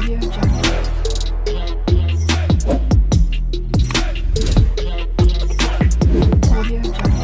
Audio Jungle. Audio Jungle.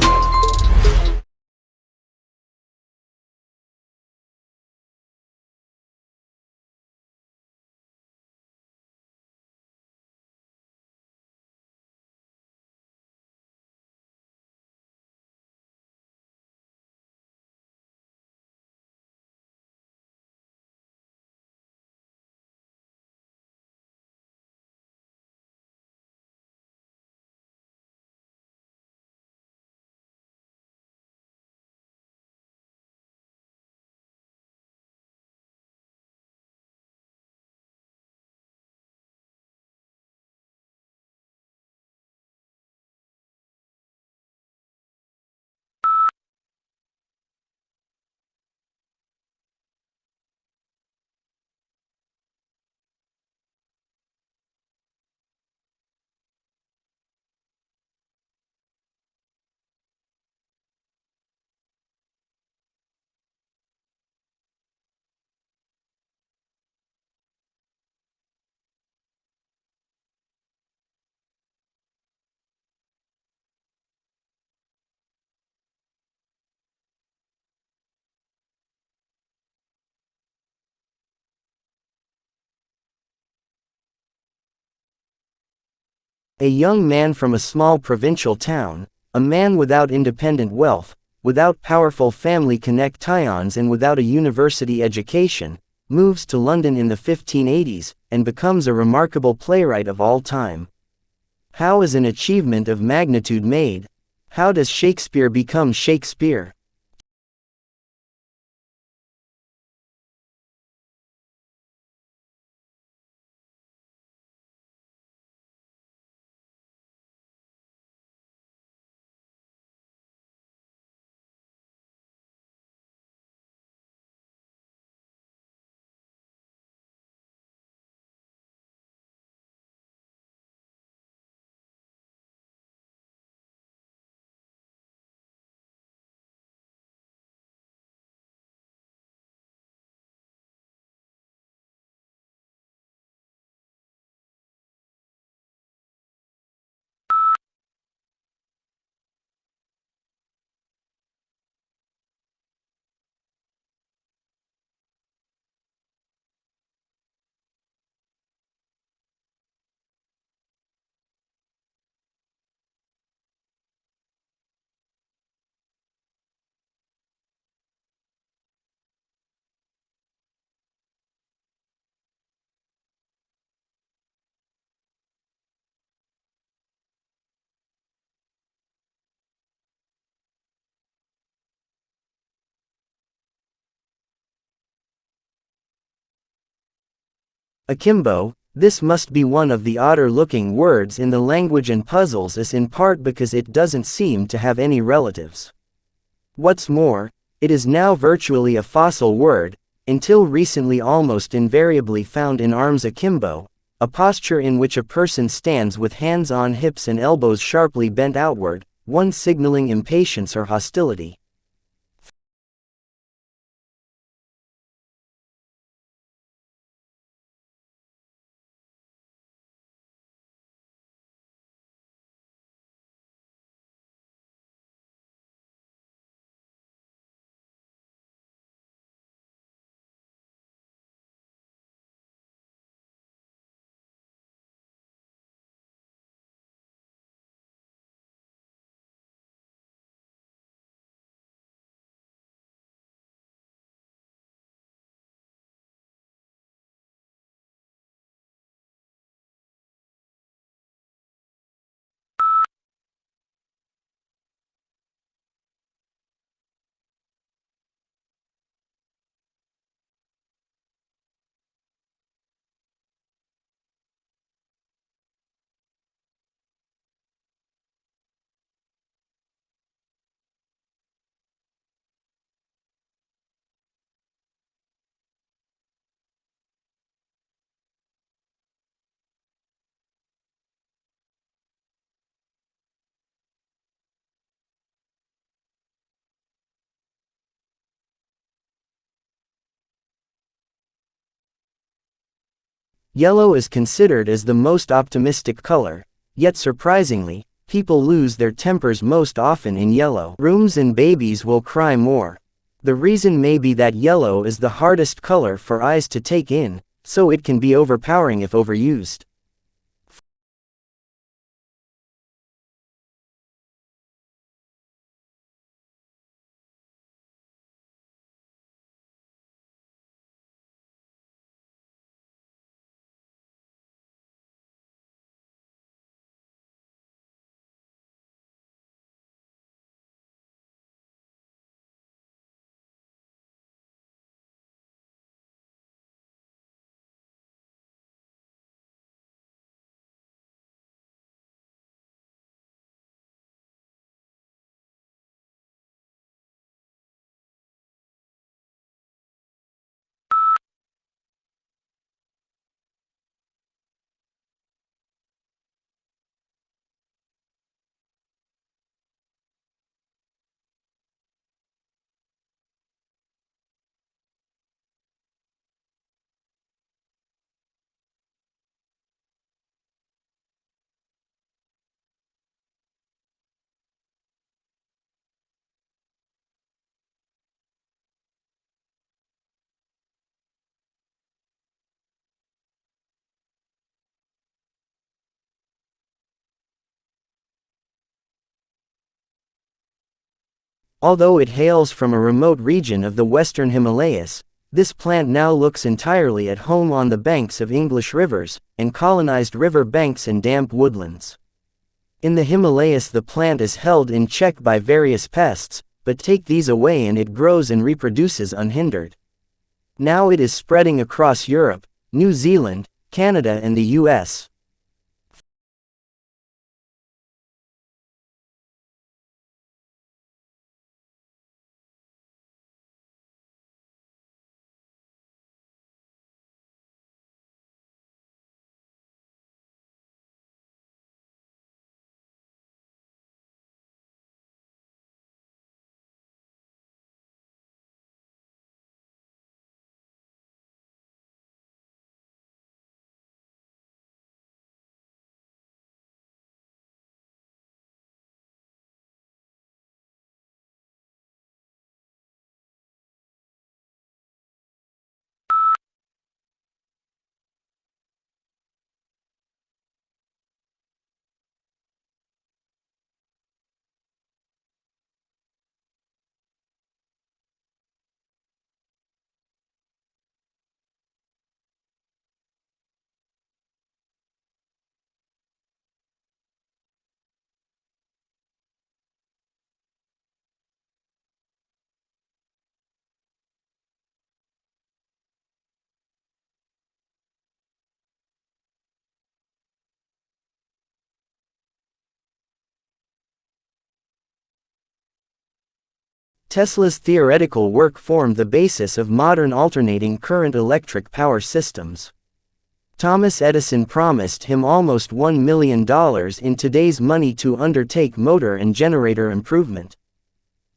A young man from a small provincial town, a man without independent wealth, without powerful family connections and without a university education, moves to London in the 1580s, and becomes a remarkable playwright of all time. How is an achievement of magnitude made? How does Shakespeare become Shakespeare? Akimbo, this must be one of the odder-looking words in the language and puzzles us in part because it doesn't seem to have any relatives. What's more, it is now virtually a fossil word, until recently almost invariably found in arms akimbo, a posture in which a person stands with hands on hips and elbows sharply bent outward, one signaling impatience or hostility. Yellow is considered as the most optimistic color, yet surprisingly, people lose their tempers most often in yellow rooms and babies will cry more. The reason may be that yellow is the hardest color for eyes to take in, so it can be overpowering if overused. Although it hails from a remote region of the western Himalayas, this plant now looks entirely at home on the banks of English rivers, and colonized river banks and damp woodlands. In the Himalayas the plant is held in check by various pests, but take these away and it grows and reproduces unhindered. Now it is spreading across Europe, New Zealand, Canada and the US. Tesla's theoretical work formed the basis of modern alternating current electric power systems. Thomas Edison promised him almost $1 million in today's money to undertake motor and generator improvement.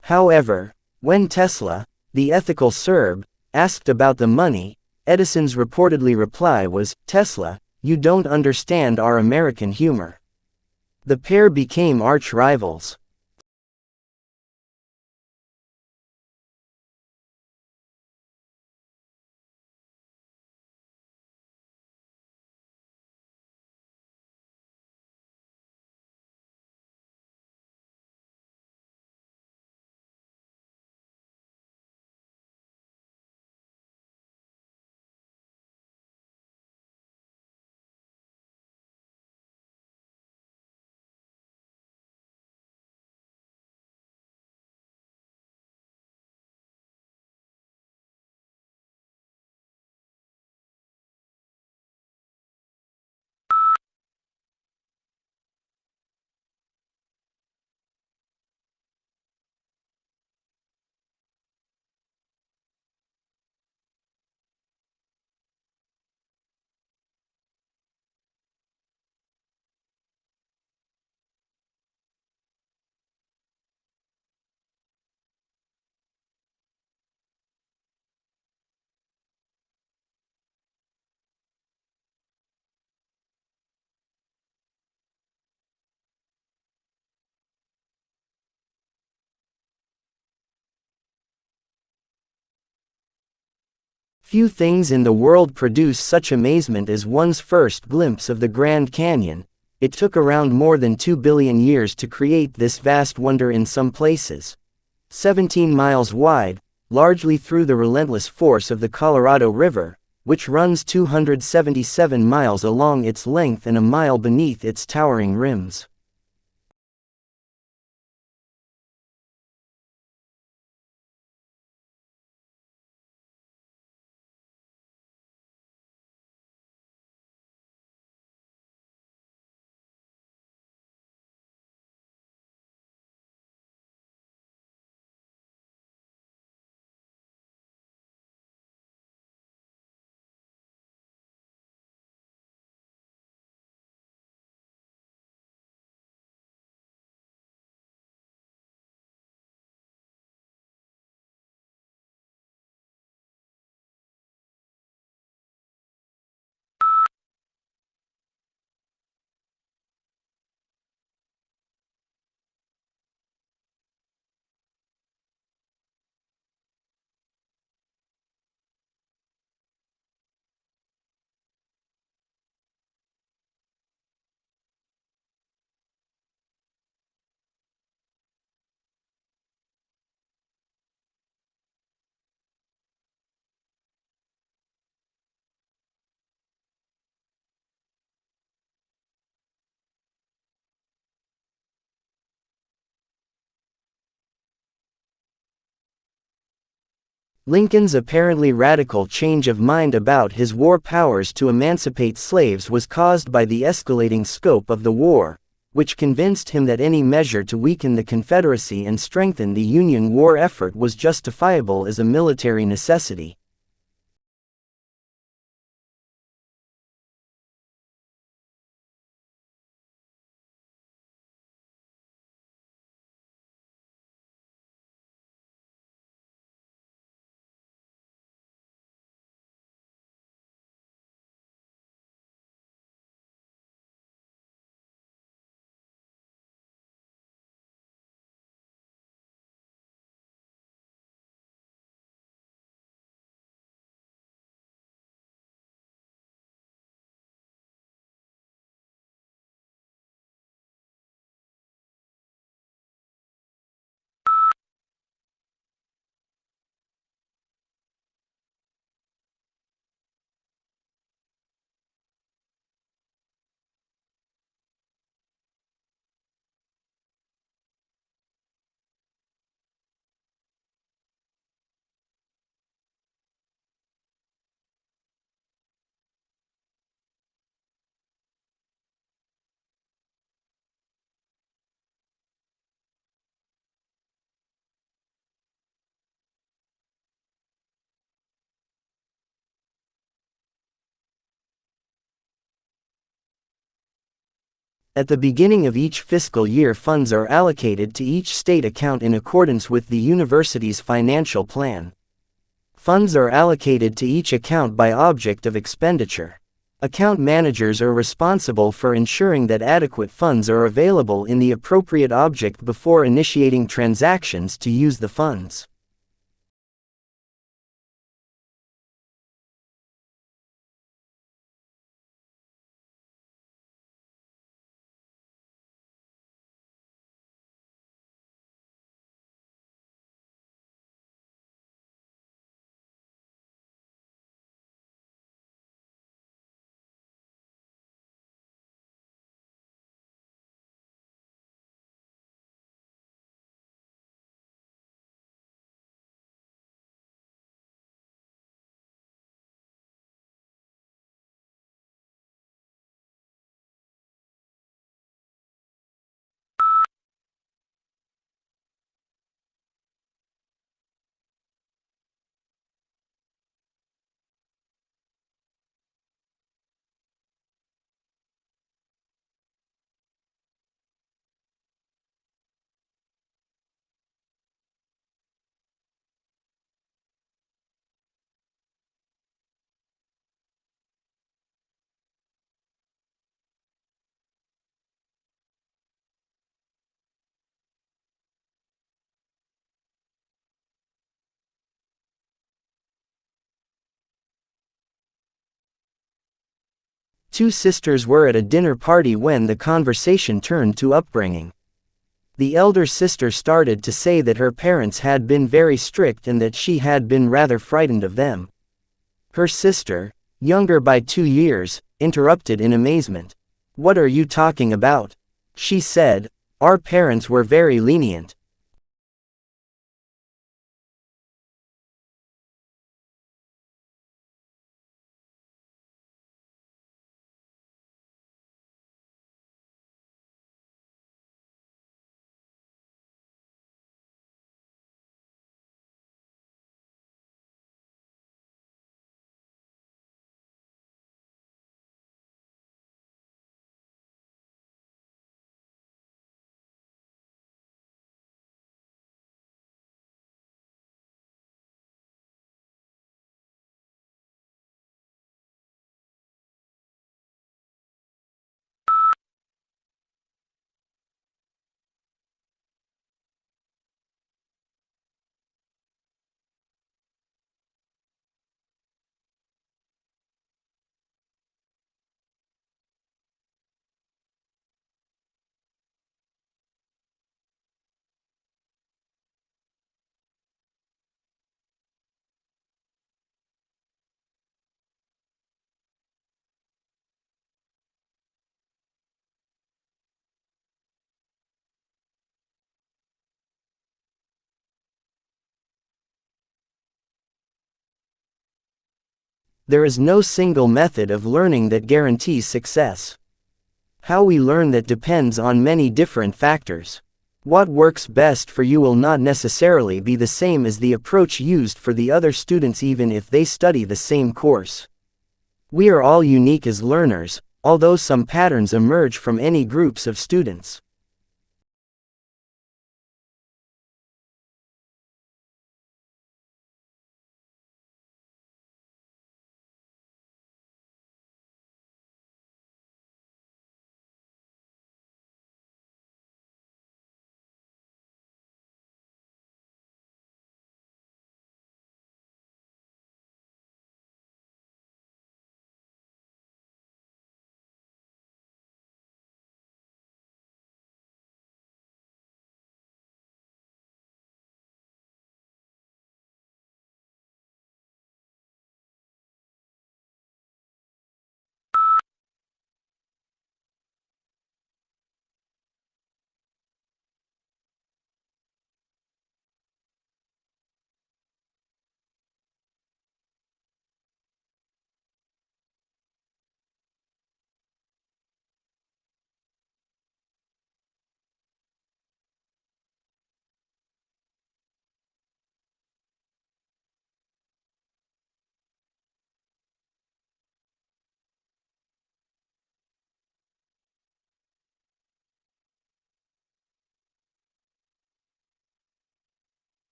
However, when Tesla, the ethical Serb, asked about the money, Edison's reportedly reply was, "Tesla, you don't understand our American humor." The pair became arch rivals. Few things in the world produce such amazement as one's first glimpse of the Grand Canyon. It took around more than 2 billion years to create this vast wonder in some places. 17 miles wide, largely through the relentless force of the Colorado River, which runs 277 miles along its length and a mile beneath its towering rims. Lincoln's apparently radical change of mind about his war powers to emancipate slaves was caused by the escalating scope of the war, which convinced him that any measure to weaken the Confederacy and strengthen the Union war effort was justifiable as a military necessity. At the beginning of each fiscal year, funds are allocated to each state account in accordance with the university's financial plan. Funds are allocated to each account by object of expenditure. Account managers are responsible for ensuring that adequate funds are available in the appropriate object before initiating transactions to use the funds. Two sisters were at a dinner party when the conversation turned to upbringing. The elder sister started to say that her parents had been very strict and that she had been rather frightened of them. Her sister, younger by 2 years, interrupted in amazement. "What are you talking about?" she said. "Our parents were very lenient." There is no single method of learning that guarantees success. How we learn that depends on many different factors. What works best for you will not necessarily be the same as the approach used for the other students even if they study the same course. We are all unique as learners, although some patterns emerge from any groups of students.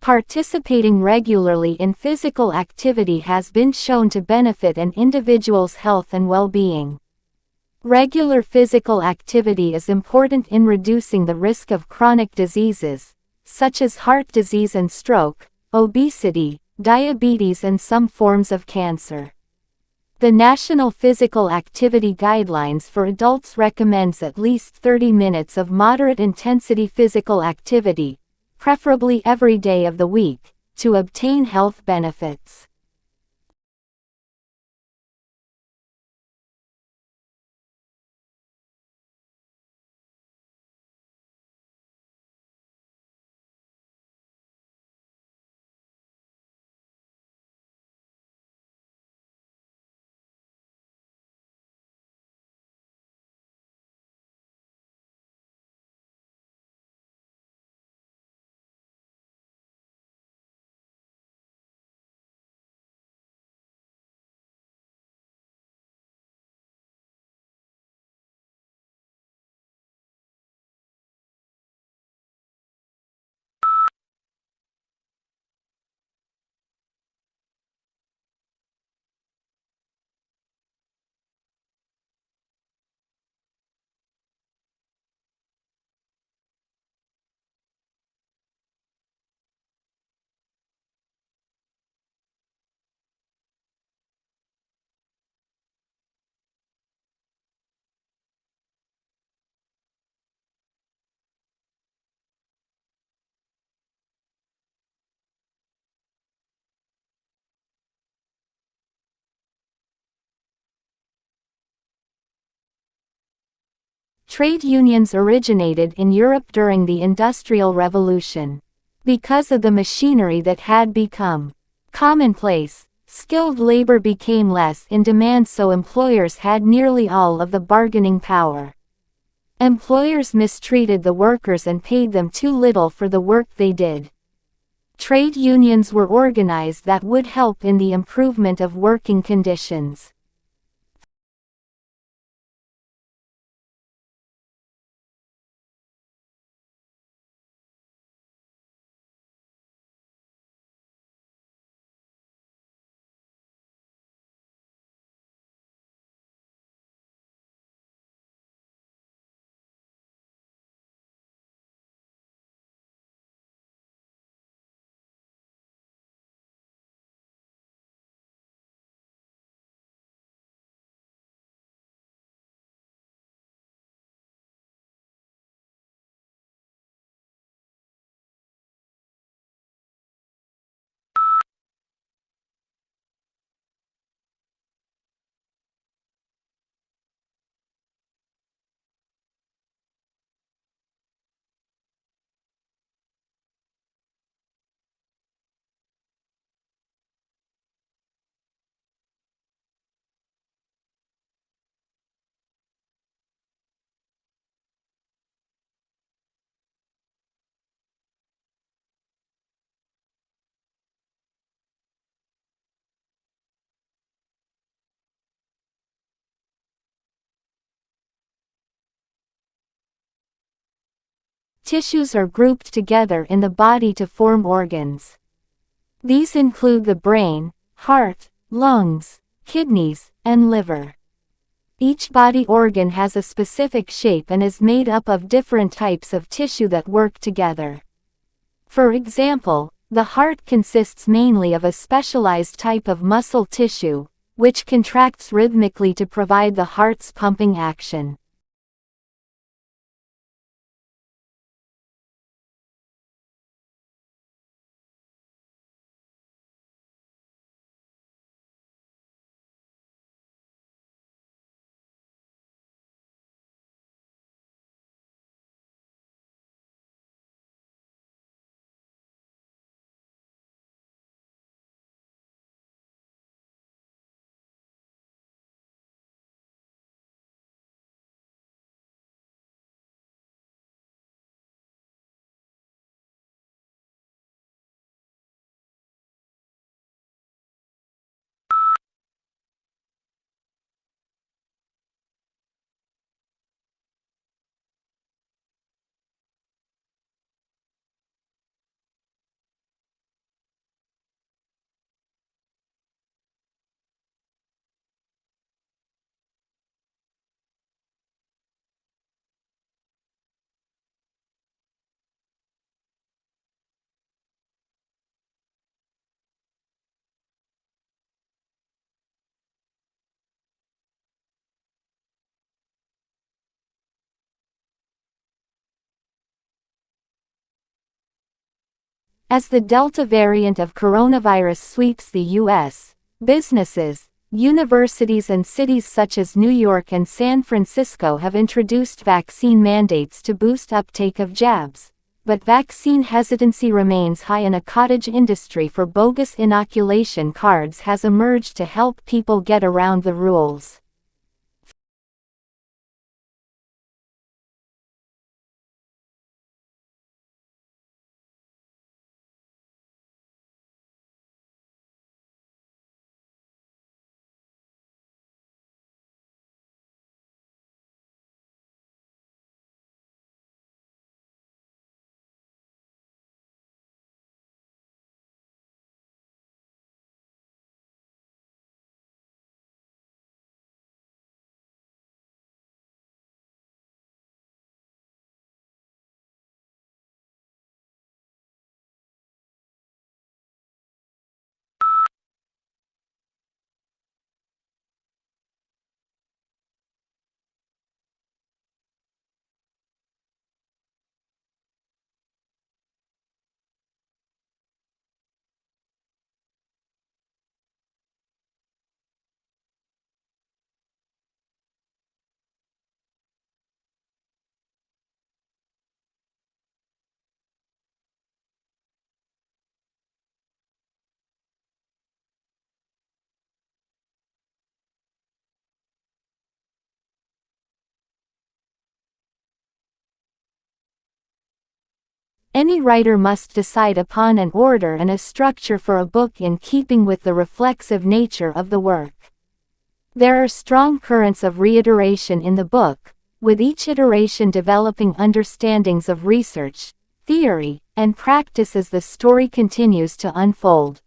Participating regularly in physical activity has been shown to benefit an individual's health and well-being. Regular physical activity is important in reducing the risk of chronic diseases, such as heart disease and stroke, obesity, diabetes and some forms of cancer. The National Physical Activity Guidelines for Adults recommends at least 30 minutes of moderate-intensity physical activity, preferably every day of the week, to obtain health benefits. Trade unions originated in Europe during the Industrial Revolution. Because of the machinery that had become commonplace, skilled labor became less in demand, so employers had nearly all of the bargaining power. Employers mistreated the workers and paid them too little for the work they did. Trade unions were organized that would help in the improvement of working conditions. Tissues are grouped together in the body to form organs. These include the brain, heart, lungs, kidneys, and liver. Each body organ has a specific shape and is made up of different types of tissue that work together. For example, the heart consists mainly of a specialized type of muscle tissue, which contracts rhythmically to provide the heart's pumping action. As the Delta variant of coronavirus sweeps the U.S., businesses, universities and cities such as New York and San Francisco have introduced vaccine mandates to boost uptake of jabs, but vaccine hesitancy remains high and a cottage industry for bogus inoculation cards has emerged to help people get around the rules. Any writer must decide upon an order and a structure for a book in keeping with the reflexive nature of the work. There are strong currents of reiteration in the book, with each iteration developing understandings of research, theory, and practice as the story continues to unfold.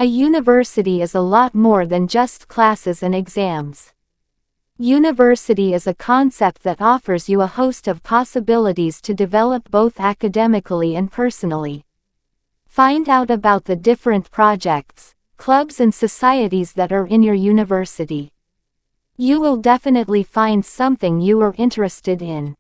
A university is a lot more than just classes and exams. University is a concept that offers you a host of possibilities to develop both academically and personally. Find out about the different projects, clubs and societies that are in your university. You will definitely find something you are interested in.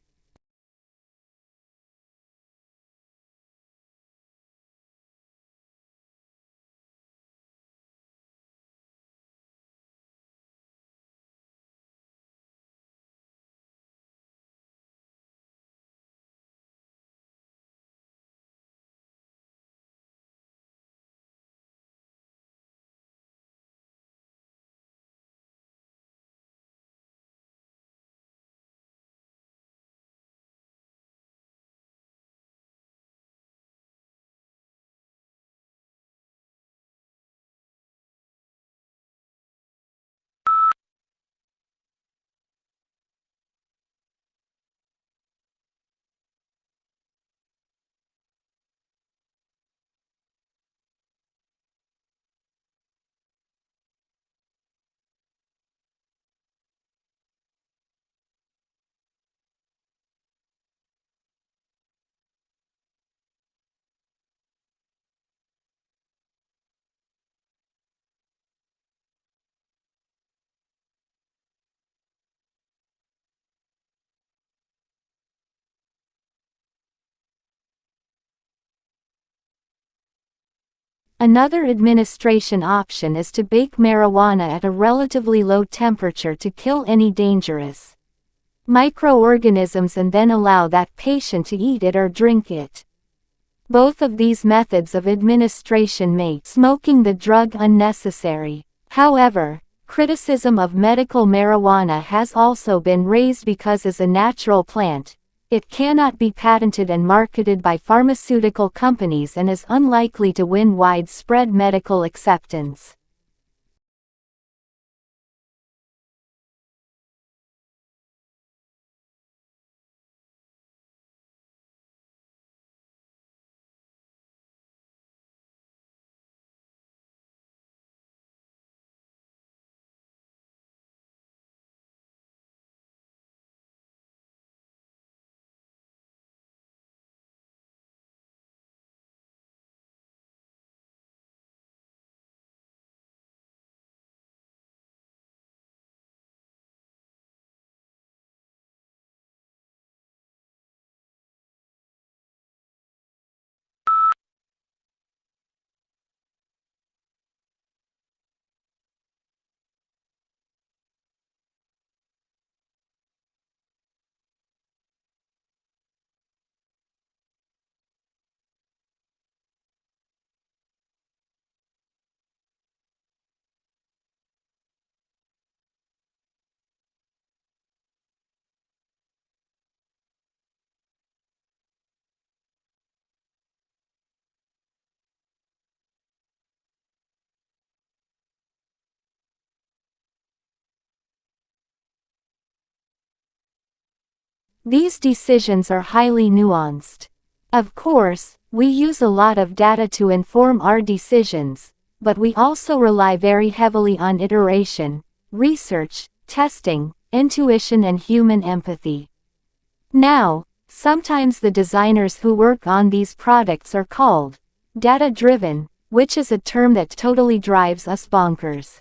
Another administration option is to bake marijuana at a relatively low temperature to kill any dangerous microorganisms and then allow that patient to eat it or drink it. Both of these methods of administration make smoking the drug unnecessary. However, criticism of medical marijuana has also been raised because as a natural plant, it cannot be patented and marketed by pharmaceutical companies and is unlikely to win widespread medical acceptance. These decisions are highly nuanced. Of course, we use a lot of data to inform our decisions, but we also rely very heavily on iteration, research, testing, intuition and human empathy. Now, sometimes the designers who work on these products are called data-driven, which is a term that totally drives us bonkers.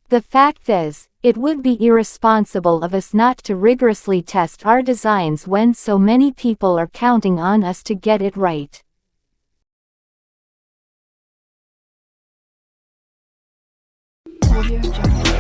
The fact is, it would be irresponsible of us not to rigorously test our designs when so many people are counting on us to get it right. Audio Jungle.